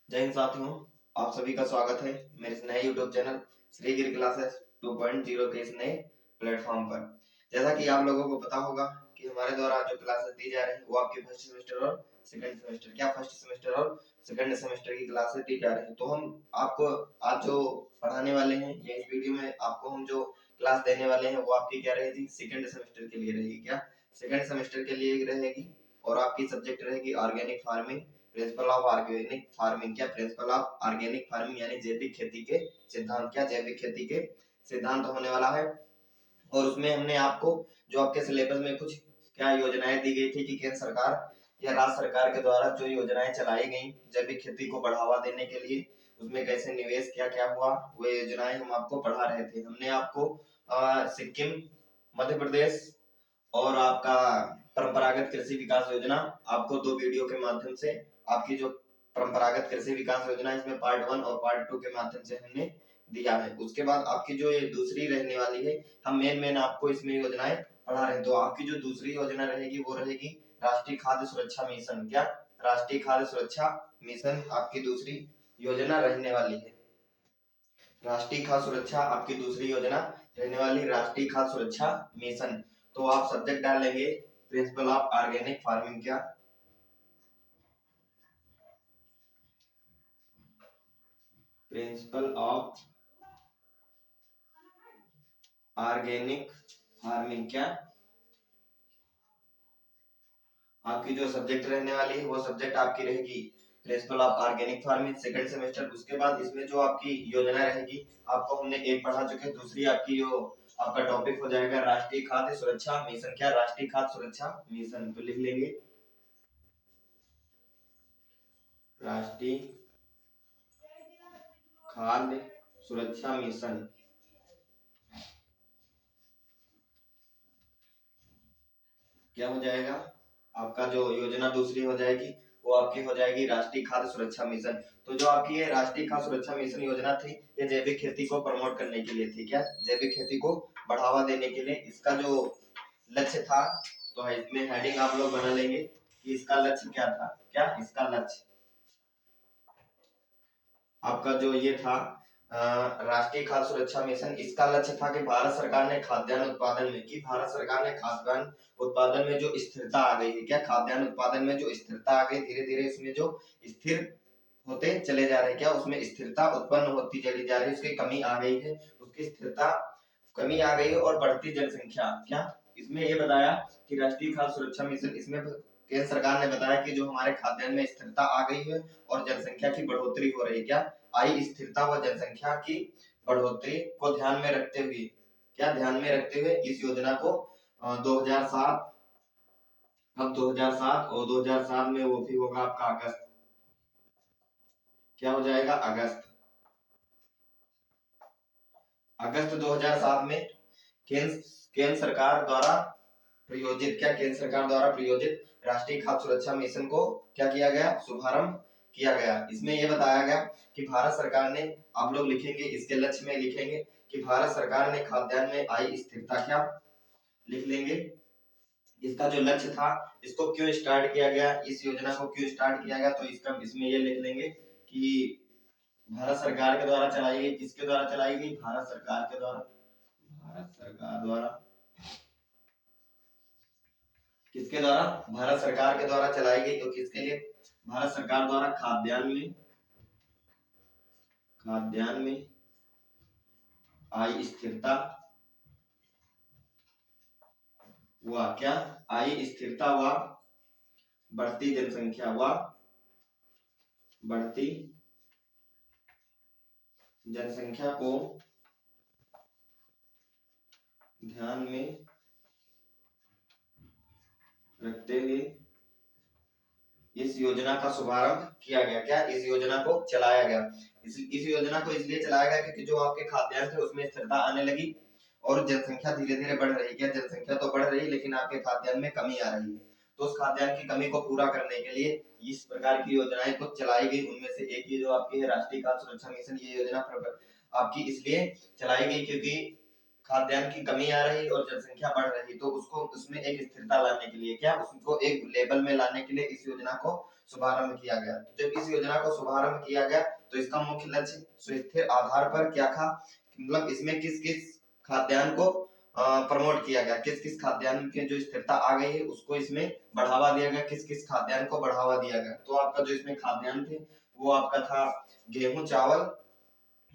जय हिंद साथियों, आप सभी का स्वागत है मेरे इस नए यूट्यूब चैनल श्री गिर क्लासेस 2.0 के इस नए प्लेटफॉर्म पर। जैसा कि आप लोगों को पता होगा कि हमारे द्वारा जो क्लासेस दी जा रही है वो आपके फर्स्ट सेमेस्टर और सेकंड सेमेस्टर की क्लासेस दी जा रही है। तो हम आपको आज जो पढ़ाने वाले हैं या इस वीडियो में आपको हम जो क्लास देने वाले हैं वो आपकी क्या रहेगी, सेकंड सेमेस्टर के लिए रहेगी। क्या सेकंड सेमेस्टर के लिए रहेगी और आपकी सब्जेक्ट रहेगी organic farming, principle of organic farming. क्या प्रिंसिपल ऑफ ऑर्गेनिक फार्मिंग यानी जैविक खेती के सिद्धांत। क्या जैविक खेती के सिद्धांत होने वाला है। और उसमें हमने आपको जो आपके सिलेबस में कुछ क्या योजनाएं दी गई थी कि केंद्र सरकार या राज्य सरकार के द्वारा जो योजनाएं चलाई गई जैविक खेती को बढ़ावा देने के लिए, उसमें कैसे निवेश क्या क्या हुआ, वो योजनाएं हम आपको पढ़ा रहे थे। हमने आपको सिक्किम, मध्य प्रदेश और आपका परंपरागत कृषि विकास योजना, आपको दो वीडियो के माध्यम से आपकी जो परंपरागत कृषि विकास योजना इसमें पार्ट 1 और पार्ट 2 के माध्यम से हमने दिया है। उसके बाद आपकी जो ये दूसरी रहने वाली है, हम मेन आपको इसमें योजनाएं पढ़ा रहे हैं। तो आपकी जो दूसरी योजना रहेगी वो रहेगी राष्ट्रीय खाद्य सुरक्षा मिशन। क्या राष्ट्रीय खाद्य सुरक्षा मिशन आपकी दूसरी योजना रहने वाली है। राष्ट्रीय खाद्य सुरक्षा आपकी दूसरी योजना रहने वाली राष्ट्रीय खाद्य सुरक्षा मिशन। तो आप सब्जेक्ट डाल लेंगे प्रिंसिपल ऑफ ऑर्गेनिक फार्मिंग। क्या प्रिंसिपल ऑफ ऑर्गेनिक फार्मिंग। क्या आपकी जो सब्जेक्ट रहने वाली है वो सब्जेक्ट आपकी रहेगी principle of organic farming second semester. उसके बाद इसमें जो आपकी योजना रहेगी, आपको हमने एक पढ़ा चुके हैं, दूसरी आपकी जो आपका टॉपिक हो जाएगा राष्ट्रीय खाद्य सुरक्षा मिशन। क्या राष्ट्रीय खाद्य सुरक्षा मिशन, तो लिख लेंगे राष्ट्रीय खाद्य सुरक्षा मिशन। क्या हो जाएगा, आपका जो योजना दूसरी हो जाएगी वो आपकी हो जाएगी राष्ट्रीय खाद्य सुरक्षा मिशन। तो जो आपकी ये राष्ट्रीय खाद्य सुरक्षा मिशन योजना थी, ये जैविक खेती को प्रमोट करने के लिए थी। क्या जैविक खेती को बढ़ावा देने के लिए इसका जो लक्ष्य था, तो इसमें हेडिंग आप लोग बना लेंगे कि इसका लक्ष्य क्या था। क्या इसका लक्ष्य आपका जो ये था राष्ट्रीय खाद्य सुरक्षा मिशन, इसका लक्ष्य था कि भारत सरकार ने खाद्यान्न उत्पादन में खाद्यान्न उत्पादन में जो स्थिरता आ गई है। क्या खाद्यान्न उत्पादन में जो स्थिरता आ गई, धीरे धीरे इसमें जो स्थिर होते चले जा रहे हैं, क्या उसमें स्थिरता उत्पन्न होती चली जा रही है, उसकी कमी आ गई है, उसकी स्थिरता कमी आ गई है और बढ़ती जनसंख्या। क्या इसमें ये बताया कि राष्ट्रीय खाद्य सुरक्षा मिशन, इसमें केंद्र सरकार ने बताया कि जो हमारे खाद्यान्न में स्थिरता आ गई है और जनसंख्या की बढ़ोतरी हो रही है। क्या आई स्थिरता व जनसंख्या की बढ़ोतरी को ध्यान में रखते हुए, क्या ध्यान में रखते हुए इस योजना को 2007, अब 2007 और 2007 में वो भी होगा आपका अगस्त। क्या हो जाएगा अगस्त, अगस्त 2007 में केंद्र सरकार द्वारा प्रयोजित, क्या केंद्र सरकार द्वारा प्रयोजित राष्ट्रीय खाद्य सुरक्षा मिशन को क्या किया गया, शुभारंभ किया गया। इसमें यह बताया गया कि भारत सरकार ने, आप लोग लिखेंगे इसके लक्ष्य में लिखेंगे कि भारत सरकार ने खाद्यान्न में आई स्थिरता, क्या लिख लेंगे इसका जो लक्ष्य था, इसको क्यों स्टार्ट किया गया, इस योजना को क्यों स्टार्ट किया गया, तो इसका इसमें ये लिख लेंगे कि भारत सरकार के द्वारा चलाई गई। किसके द्वारा चलाई गई, भारत सरकार के द्वारा, भारत सरकार द्वारा, किसके द्वारा, भारत सरकार के द्वारा चलाई गई। तो किसके लिए, भारत सरकार द्वारा खाद्यान्न में आई स्थिरता व, क्या आई स्थिरता व बढ़ती जनसंख्या व बढ़ती जनसंख्या को ध्यान में रखते हुए इस योजना का शुभारंभ किया गया। क्या इस योजना को चलाया गया, इस योजना को इसलिए चलाया गया क्योंकि जो आपके खाद्यान्न थे उसमें स्थिरता आने लगी और जनसंख्या धीरे धीरे बढ़ रही है। क्या जनसंख्या तो बढ़ रही है लेकिन आपके खाद्यान्न में कमी आ रही है, तो उस खाद्यान्न की कमी को पूरा करने के लिए इस प्रकार की योजनाएं कुछ चलाई गई। उनमें से एक ये जो आपकी है राष्ट्रीय खाद्य सुरक्षा मिशन, ये योजना आपकी इसलिए चलाई गई क्योंकि खाद्यान्न की कमी आ रही और जनसंख्या बढ़ रही, तो उसको उसमें एक स्थिरता लाने के लिए क्या उसको एक लेवल में लाने के लिए इस योजना को शुभारंभ किया गया। जब इस योजना को शुभारंभ किया गया तो इसका मुख्य लक्ष्य सुस्थिर आधार पर क्या था, मतलब इसमें किस किस खाद्यान्न को प्रमोट किया गया, किस किस खाद्यान्न की जो स्थिरता आ गई है उसको इसमें बढ़ावा दिया गया, किस किस खाद्यान्न को बढ़ावा दिया गया। तो आपका जो इसमें खाद्यान्न थे वो आपका था गेहूं चावल,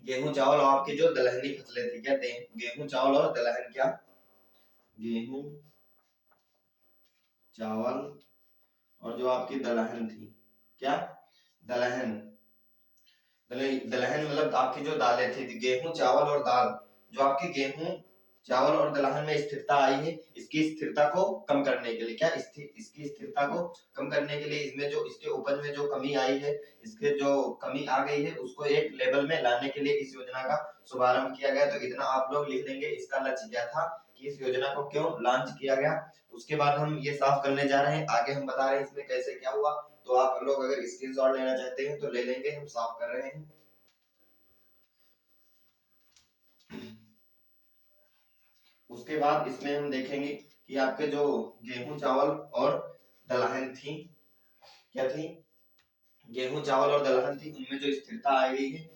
गेहूं चावल और आपकी जो दलहनी फसलें थी, क्या थे गेहूं चावल और दलहन, क्या गेहूं चावल और जो आपकी दलहन थी, क्या दलहन, दलहन मतलब आपकी जो दालें थी, गेहूं चावल और दाल, जो आपकी गेहूं चावल और दलहन में स्थिरता आई है, इसकी स्थिरता को कम करने के लिए, क्या इसकी स्थिरता को कम करने के लिए इसमें जो इसके उपज में जो कमी आई है, इसके जो कमी आ गई है उसको एक लेवल में लाने के लिए इस योजना का शुभारंभ किया गया। तो इतना आप लोग लिख लेंगे इसका लक्ष्य क्या था कि इस योजना को क्यों लॉन्च किया गया। उसके बाद हम ये साफ करने जा रहे हैं, आगे हम बता रहे हैं इसमें कैसे क्या हुआ। तो आप लोग अगर स्क्रीनशॉट लेना चाहते हैं तो ले लेंगे, हम साफ कर रहे हैं। उसके बाद इसमें हम देखेंगे कि आपके जो गेहूं चावल और दलहन थी, क्या थी गेहूं चावल और दलहन थी, उनमें जो स्थिरता आ गई है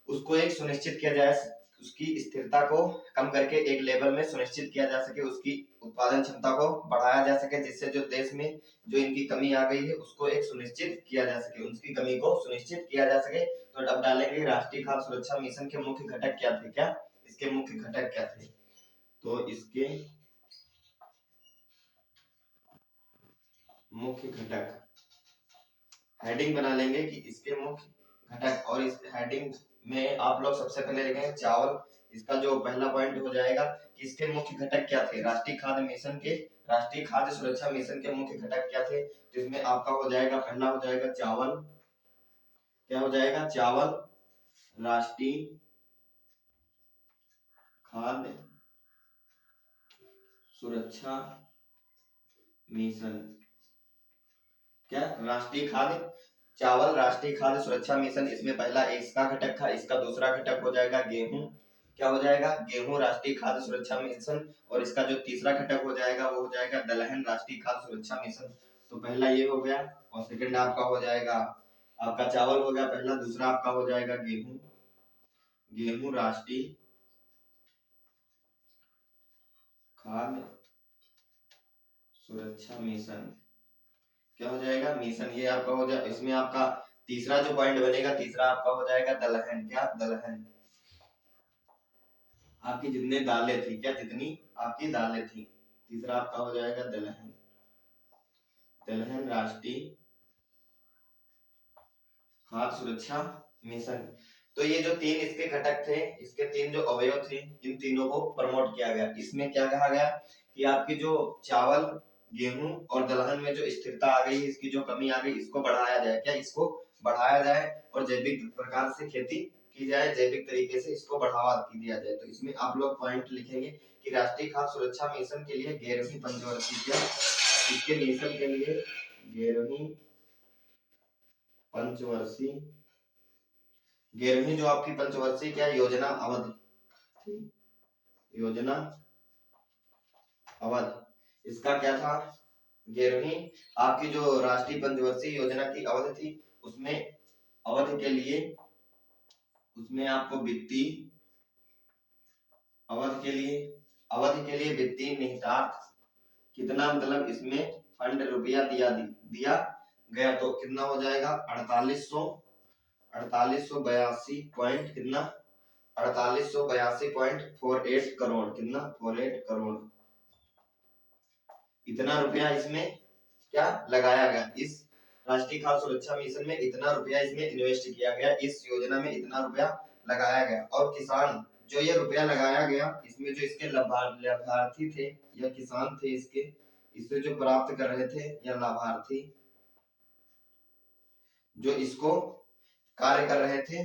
उसको एक सुनिश्चित किया जाए, उसकी स्थिरता को कम करके एक लेवल में सुनिश्चित किया जा सके, उसकी उत्पादन क्षमता को बढ़ाया जा सके, जिससे जो देश में जो इनकी कमी आ गई है उसको एक सुनिश्चित किया जा सके, उसकी कमी को सुनिश्चित किया जा सके। तो अब डालेंगे राष्ट्रीय खाद्य सुरक्षा मिशन के मुख्य घटक क्या थे, क्या इसके मुख्य घटक क्या थे। तो इसके मुख्य घटक हेडिंग बना लेंगे कि इसके मुख्य घटक, और इस हेडिंग में आप लोग सबसे पहले लिखेंगे चावल, इसका जो पहला पॉइंट हो जाएगा कि इसके मुख्य घटक क्या थे, राष्ट्रीय खाद्य मिशन के, राष्ट्रीय खाद्य सुरक्षा मिशन के मुख्य घटक क्या थे। तो इसमें आपका हो जाएगा, पहला हो जाएगा चावल, क्या हो जाएगा चावल, राष्ट्रीय खाद्य सुरक्षा मिशन, क्या राष्ट्रीय खाद्य चावल राष्ट्रीय खाद्य सुरक्षा मिशन, इसमें पहला इसका घटक था। इसका दूसरा घटक हो जाएगा गेहूं, क्या हो जाएगा गेहूं राष्ट्रीय खाद्य सुरक्षा मिशन, और इसका जो तीसरा घटक हो जाएगा वो हो जाएगा दलहन राष्ट्रीय खाद्य सुरक्षा मिशन। तो पहला ये हो गया, और सेकंड आपका हो जाएगा आपका चावल हो गया पहला, दूसरा आपका हो जाएगा गेहूं, गेहूं राष्ट्रीय खाद्य सुरक्षा मिशन, क्या हो जाएगा मिशन, ये आपका हो जाए। इसमें आपका तीसरा जो पॉइंट बनेगा, तीसरा आपका हो जाएगा दलहन, क्या दलहन, आपकी जितने दालें थी, क्या जितनी आपकी दालें थी, तीसरा आपका हो जाएगा दलहन, दलहन राष्ट्रीय खाद्य सुरक्षा मिशन। तो ये जो तीन इसके घटक थे, इसके तीन जो अवयव थे, इन तीनों को प्रमोट किया गया। इसमें क्या कहा गया कि आपकी जो चावल गेहूं और दलहन में जो स्थिरता आ गई, इसकी जो कमी आ गई, इसको बढ़ाया जाए, क्या इसको बढ़ाया जाए और जैविक प्रकार से खेती की जाए, जैविक तरीके से इसको बढ़ावा दिया जाए। तो इसमें आप लोग पॉइंट लिखेंगे कि राष्ट्रीय खाद्य सुरक्षा मिशन के लिए 11वीं पंचवर्षीय, क्या इसके मिशन के लिए 11वीं पंचवर्षीय, 11वीं जो आपकी पंचवर्षीय क्या योजना अवधि, योजना अवध, इसका क्या था 11वीं आपकी जो राष्ट्रीय पंचवर्षीय योजना की अवधि थी, उसमें अवधि के लिए, उसमें आपको वित्तीय अवधि के लिए वित्तीय निहितार्थ कितना, मतलब इसमें फंड रुपया दिया गया। तो कितना हो जाएगा 4882 पॉइंट कितना 4882.48 करोड़, कितना 48 करोड़, इतना रुपया इसमें क्या लगाया गया, इस राष्ट्रीय खाद्य सुरक्षा मिशन में इतना रुपया इसमें इन्वेस्ट किया गया, इस योजना में इतना रुपया लगाया गया। और किसान जो ये रुपया लगाया गया, इसमें जो इसके लाभार्थी थे या किसान थे, इससे जो प्राप्त कर रहे थे या लाभार्थी जो इसको कार्य कर रहे थे,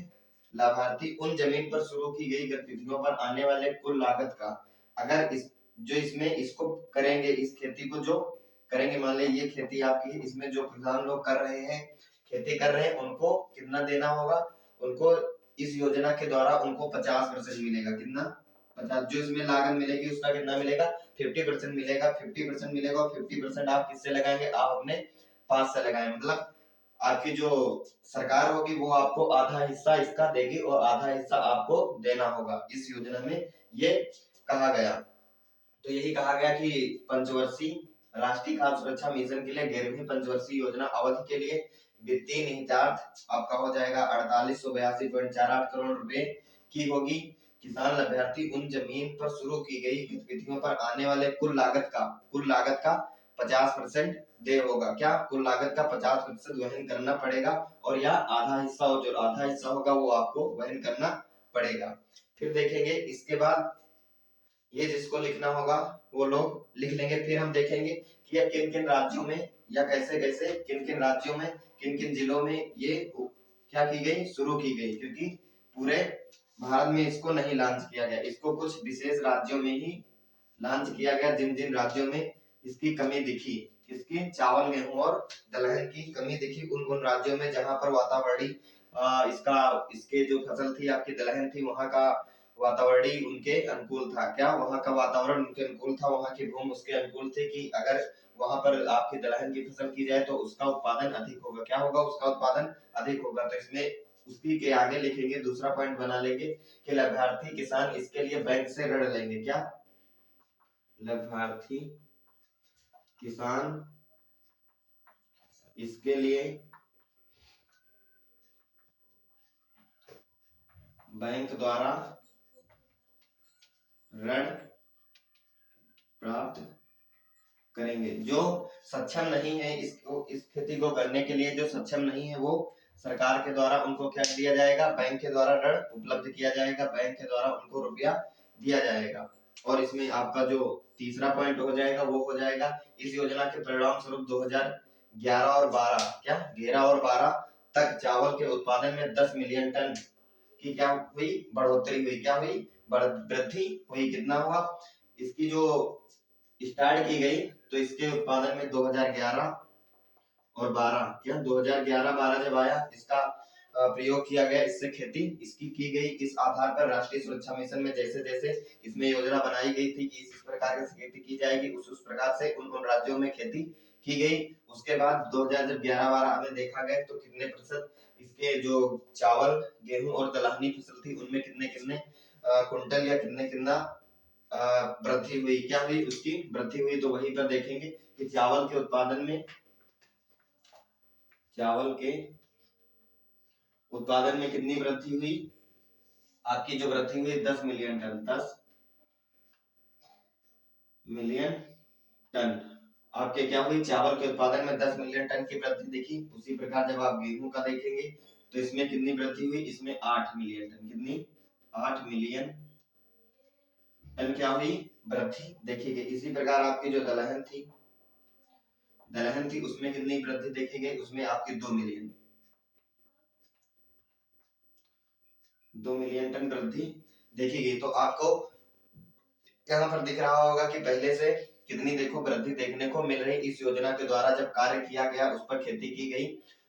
लाभार्थी उन जमीन पर शुरू की गई गतिविधियों पर आने वाले कुल लागत का, अगर जो इसमें इसको करेंगे, इस खेती को जो करेंगे, मान लीजिए ये खेती आपकी, इसमें जो किसान लोग कर रहे हैं, खेती कर रहे हैं, उनको कितना देना होगा, उनको इस योजना के द्वारा उनको 50% मिलेगा, कितना 50, जो इसमें लागत मिलेगी उसका कितना मिलेगा, 50% मिलेगा। 50% मिलेगा और 50% आप किससे लगाएंगे, आप अपने पास से लगाएंगे। मतलब आपकी जो सरकार होगी वो आपको आधा हिस्सा इसका देगी और आधा हिस्सा आपको देना होगा, इस योजना में ये कहा गया। तो यही कहा गया कि पंचवर्षीय राष्ट्रीय खाद्य सुरक्षा मिशन के लिए 11वीं पंचवर्षीय योजना अवधि के लिए वित्तीय निहितार्थ आपका हो जाएगा 4882.48 करोड़ रुपए की होगी। किसान लाभार्थी उन जमीन पर शुरू की गई गतिविधियों पर आने वाले कुल लागत का 50% दे होगा। क्या, कुल लागत का 50% वहन करना पड़ेगा और यह आधा हिस्सा हो, जो आधा हिस्सा होगा वो आपको वहन करना पड़ेगा। फिर देखेंगे इसके बाद ये जिसको लिखना होगा वो लोग लिख लेंगे। फिर हम देखेंगे कि यह किन किन राज्यों में या कैसे कैसे किन किन राज्यों में किन किन जिलों में ये क्या की गई, शुरू की गई, क्योंकि पूरे भारत में इसको नहीं लॉन्च किया गया, इसको कुछ विशेष राज्यों में ही लॉन्च किया गया, जिन जिन राज्यों में इसकी कमी दिखी, किसकी, चावल गेहूं और दलहन की कमी दिखी, उन उन राज्यों में जहां पर वातावरणीय इसके जो फसल थी आपकी दलहन थी, वहां का वातावरणीय उनके अनुकूल था। क्या, वहां का वातावरण उनके अनुकूल था, वहां की भूमि उसके अनुकूल थी कि अगर वहां पर आपकी दलहन की फसल की जाए तो उसका उत्पादन अधिक होगा। क्या होगा, उसका उत्पादन अधिक होगा। तो इसमें उसी के आगे लिखेंगे, दूसरा पॉइंट बना लेंगे कि लाभार्थी किसान इसके लिए बैंक से ऋण लेंगे। क्या, लाभार्थी किसान इसके लिए बैंक द्वारा ऋण प्राप्त करेंगे। जो सक्षम नहीं है इसको, इस खेती को करने के लिए जो सक्षम नहीं है, वो सरकार के द्वारा उनको क्या दिया जाएगा, बैंक के द्वारा ऋण उपलब्ध किया जाएगा, बैंक के द्वारा उनको रुपया दिया जाएगा। और इसमें आपका जो तीसरा पॉइंट हो जाएगा वो हो जाएगा, इस योजना के परिणाम स्वरूप 2011 और 12 क्या 11 और 12 तक चावल के उत्पादन में 10 मिलियन टन की क्या हुई, बढ़ोतरी हुई। क्या हुई, वृद्धि हुई। कितना हुआ, इसकी जो स्टार्ट की गई तो इसके उत्पादन में 2011 और 12 क्या 2011-12 जब आया, इसका प्रयोग किया गया, इससे खेती इसकी की गई। इस आधार पर राष्ट्रीय सुरक्षा मिशन में जैसे जैसे इसमें योजना बनाई गई थी कि इस प्रकार से खेती की जाएगी, उस प्रकार से उन उन राज्यों में खेती की गई। उसके बाद 2000 जब 11-12 में देखा गया तो कितने प्रतिशत इसके जो चावल गेहूं और दलहनी फसल थी उनमें कितने कितने कुंटल या कितने कितना वृद्धि हुई। क्या हुई, उसकी वृद्धि हुई। तो वहीं पर देखेंगे कि चावल के उत्पादन में कितनी वृद्धि हुई, आपकी जो वृद्धि हुई 10 मिलियन टन, 10 मिलियन टन आपके क्या हुई, चावल के उत्पादन में 10 मिलियन टन की वृद्धि देखी। उसी प्रकार जब आप गेहूं का देखेंगे तो इसमें कितनी वृद्धि हुई, इसमें 8 मिलियन टन, कितनी, 8 मिलियन टन क्या हुई, वृद्धि देखी गई। इसी प्रकार आपकी जो दलहन थी उसमें कितनी वृद्धि देखी गई, उसमें आपकी 2 मिलियन टन वृद्धि देखी गई। तो आपको यहाँ पर दिख रहा होगा कि पहले से कितनी देखो वृद्धि देखने को मिल रही। इस योजना के द्वारा जब कार्य किया गया, उस पर खेती की गई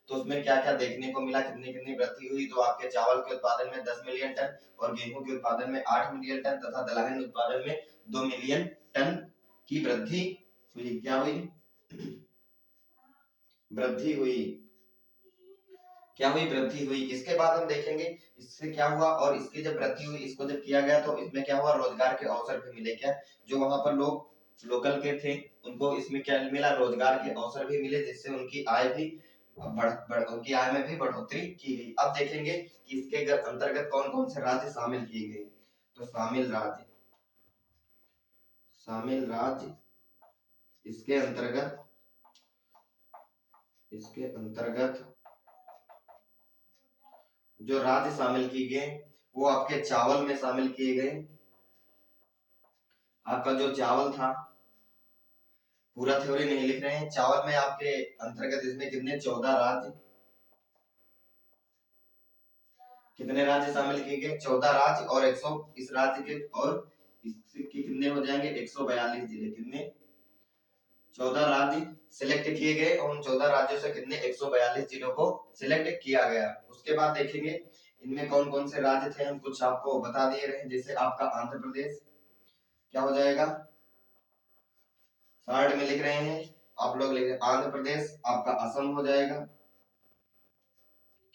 तो उसमें क्या क्या देखने को मिला, कितनी कितनी वृद्धि हुई। तो आपके चावल के उत्पादन में 10 मिलियन टन और गेहूं के उत्पादन में 8 मिलियन टन तथा दलहन उत्पादन में 2 मिलियन टन की वृद्धि हुई। क्या हुई, वृद्धि हुई। क्या हुई, वृद्धि हुई। इसके बाद हम देखेंगे इससे क्या हुआ, और इसकी जब वृद्धि हुई, इसको जब किया गया तो इसमें क्या हुआ, रोजगार के अवसर भी मिले। क्या, जो वहां पर लोग लोकल के थे उनको इसमें क्या मिला, रोजगार के अवसर भी मिले, जिससे उनकी आय भी उनकी आय में भी बढ़ोतरी की गई। अब देखेंगे कि इसके अंतर्गत कौन कौन से राज्य शामिल किए गए। तो शामिल राज्य इसके अंतर्गत जो राज्य शामिल किए गए वो आपके चावल में शामिल किए गए। आपका जो चावल था, पूरा थ्योरी नहीं लिख रहे हैं, चावल में आपके अंतर्गत इसमें कितने 14 राज्य, कितने राज्य शामिल किए गए, 14 राज्य और 100 इस राज्य के, और इसके कितने हो जाएंगे 142 जिले। कितने, 14 राज्य सिलेक्ट किए गए और उन 14 राज्यों से कितने 142 जिलों को सिलेक्ट किया गया। उसके बाद देखेंगे इनमें कौन कौन से राज्य थे हम कुछ आपको बता दिए रहे, जैसे आपका आंध्र प्रदेश क्या हो जाएगा, शॉर्ट में लिख रहे हैं आप लोग, लिख आंध्र प्रदेश, आपका असम हो जाएगा,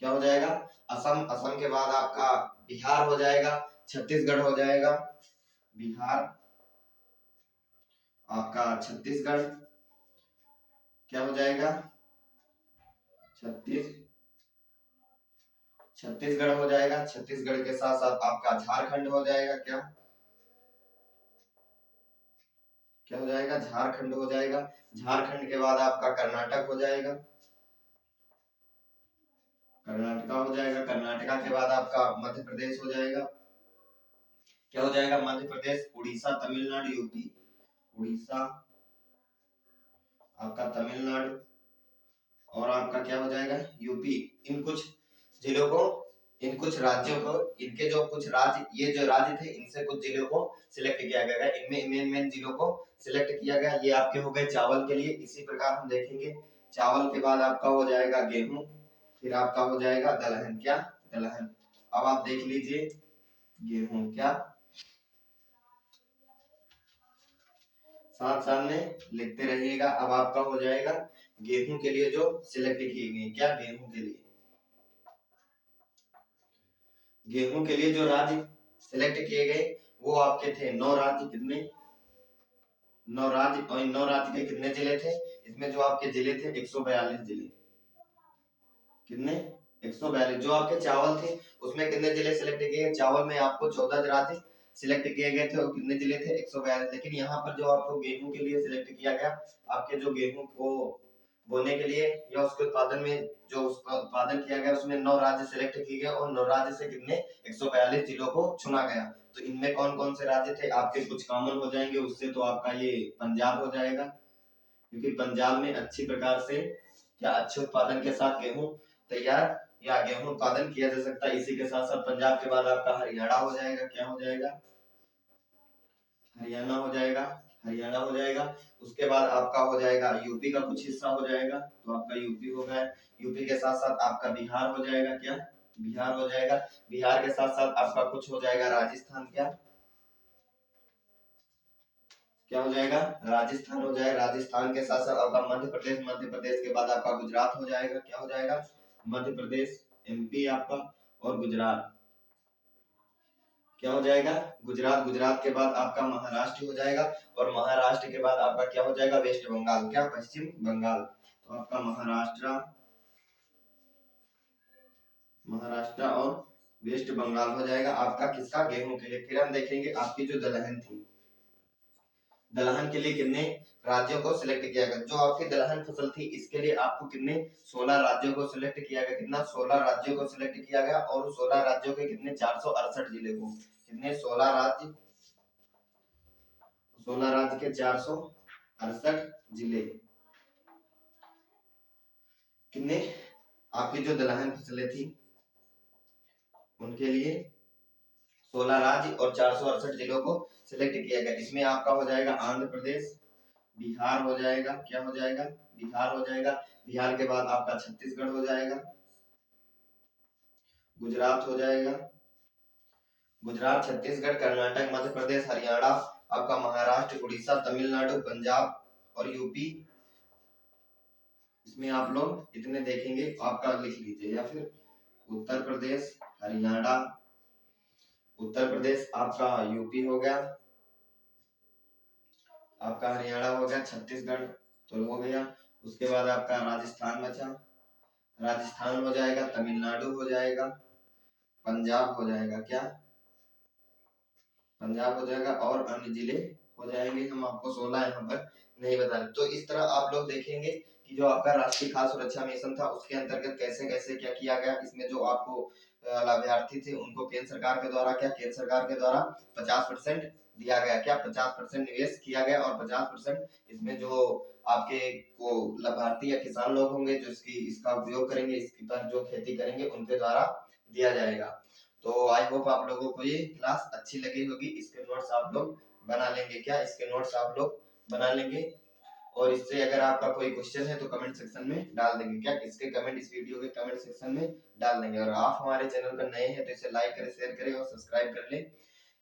क्या हो जाएगा, असम, असम के बाद आपका बिहार हो जाएगा, छत्तीसगढ़ हो जाएगा, बिहार, आपका छत्तीसगढ़ क्या हो जाएगा, छत्तीसगढ़ हो जाएगा, छत्तीसगढ़ के साथ साथ आपका झारखंड हो जाएगा, क्या क्या हो जाएगा, झारखंड हो जाएगा, झारखंड के बाद आपका कर्नाटक हो जाएगा, कर्नाटका हो जाएगा, कर्नाटका के बाद आपका मध्य प्रदेश हो जाएगा, क्या हो जाएगा, मध्य प्रदेश, उड़ीसा, तमिलनाडु, यूपी, उड़ीसा, आपका तमिलनाडु, और आपका क्या हो जाएगा, यूपी। इन कुछ जिलों को, इन कुछ राज्यों को, इनके जो कुछ राज्य, ये जो राज्य थे इनसे कुछ जिलों को सिलेक्ट किया गया है, इनमें मेन मेन जिलों को सिलेक्ट किया गया। ये आपके हो गए चावल के लिए। इसी प्रकार हम देखेंगे, चावल के बाद आपका हो जाएगा गेहूं, फिर आपका हो जाएगा दलहन, क्या, दलहन। अब आप देख लीजिए, गेहूं, क्या, साथ साथ में लिखते रहिएगा। अब आपका हो जाएगा गेहूं के लिए जो सिलेक्ट किए गए, क्या, गेहूं के लिए, गेहूं के लिए जो राज्य सिलेक्ट किए गए वो आपके थे 9 राज्य, कितने, 9 राज्य, और इन 9 राज्य के कितने जिले थे, इसमें जो आपके जिले थे 142 जिले, कितने, 142। जो आपके चावल थे उसमें कितने जिले सिलेक्ट किए गए, चावल में आपको 14 राज्य सिलेक्ट किए गए थे और कितने जिले थे, 142। लेकिन यहाँ पर जो आपको गेहूं के लिए सिलेक्ट किया गया, आपके जो गेहूं को बोने के लिए या उसके उत्पादन में जो उसका उत्पादन किया गया उसमें 9 राज्य सिलेक्ट किए गए और 9 राज्य से कितने, 142 जिलों को चुना गया। तो इनमें कौन कौन से राज्य थे आपके कुछ कॉमन हो जाएंगे उससे, तो आपका ये पंजाब हो जाएगा, क्योंकि पंजाब में अच्छी प्रकार से या अच्छे उत्पादन के साथ गेहूं तैयार या गेहूं उत्पादन किया जा सकता है। इसी के साथ साथ पंजाब के बाद आपका हरियाणा हो जाएगा, क्या हो जाएगा, हरियाणा हो जाएगा, हरियाणा हो जाएगा। उसके बाद आपका हो जाएगा यूपी का कुछ हिस्सा हो जाएगा, तो आपका यूपी हो गया। यूपी के साथ साथ आपका बिहार हो जाएगा, क्या, बिहार हो जाएगा। बिहार के साथ साथ आपका कुछ हो जाएगा राजस्थान, क्या क्या हो जाएगा, राजस्थान हो जाएगा। राजस्थान के साथ साथ आपका मध्य प्रदेश, मध्य प्रदेश के बाद आपका गुजरात हो जाएगा, क्या हो जाएगा, मध्य प्रदेश, एमपी आपका, और गुजरात, क्या हो जाएगा, गुजरात। गुजरात के बाद आपका महाराष्ट्र हो जाएगा और महाराष्ट्र के बाद आपका क्या हो जाएगा, वेस्ट बंगाल, क्या, पश्चिम बंगाल। तो आपका महाराष्ट्र, महाराष्ट्र और वेस्ट बंगाल हो जाएगा आपका किसका, गेहूं के लिए। फिर हम देखेंगे आपकी जो दलहन थी, दलहन के लिए कितने राज्यों को सिलेक्ट किया गया। जो आपकी दलहन फसल थी इसके लिए आपको कितने, 16 राज्यों को सिलेक्ट किया गया, कितना, 16 राज्यों को सिलेक्ट किया गया और 16 राज्यों के कितने, 468 जिले को, कितने, 16 राज्य, 16 राज्य के 468 जिले, कितने, आपकी जो दलहन फसलें थी उनके लिए 16 राज्य और 468 जिलों को सिलेक्ट किया गया। इसमें आपका हो जाएगा आंध्र प्रदेश, बिहार हो जाएगा, क्या हो जाएगा, बिहार हो जाएगा। बिहार के बाद आपका छत्तीसगढ़ हो जाएगा, गुजरात हो जाएगा, गुजरात, छत्तीसगढ़, कर्नाटक, मध्य प्रदेश, हरियाणा, आपका महाराष्ट्र, उड़ीसा, तमिलनाडु, पंजाब और यूपी। इसमें आप लोग इतने देखेंगे आपका लिख लीजिए, या फिर उत्तर प्रदेश, हरियाणा, उत्तर प्रदेश आपका, यूपी हो गया, आपका हरियाणा हो गया, छत्तीसगढ़ तो हो गया। उसके बाद आपका राजस्थान बचा, राजस्थान हो जाएगा, तमिलनाडु हो जाएगा, पंजाब हो जाएगा, क्या, पंजाब हो जाएगा और अन्य जिले हो जाएंगे। हम आपको 16 यहाँ पर नहीं बता रहे। तो इस तरह आप लोग देखेंगे कि जो आपका राष्ट्रीय खाद्य सुरक्षा मिशन था उसके अंतर्गत कैसे कैसे क्या किया गया। इसमें जो आपको लाभार्थी थे उनको केंद्र सरकार के द्वारा, क्या, केंद्र सरकार के द्वारा 50% दिया गया, क्या, 50% निवेश किया गया और 50% इसमें जो आपके को लाभार्थी या किसान लोग होंगे जो इसका उपयोग करेंगे, इसकी पर जो खेती करेंगे उनके द्वारा दिया जाएगा। तो आई होप आप लोगों को ये क्लास अच्छी लगी होगी। इसके नोट्स आप लोग बना लेंगे, क्या, इसके नोट्स आप लोग बना लेंगे। और इससे अगर आपका कोई क्वेश्चन है तो कमेंट सेक्शन में डाल देंगे, क्या इसके कमेंट इस वीडियो के कमेंट सेक्शन में डाल देंगे। और आप हमारे चैनल पर नए हैं तो इसे लाइक करें, शेयर करें और सब्सक्राइब कर लें,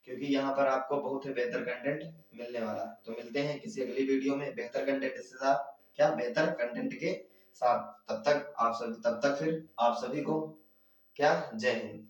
क्योंकि यहाँ पर आपको बहुत ही बेहतर कंटेंट मिलने वाला है। तो मिलते हैं किसी अगली वीडियो में बेहतर कंटेंट के साथ, क्या बेहतर कंटेंट के साथ। तब तक फिर आप सभी को क्या जय हिंद।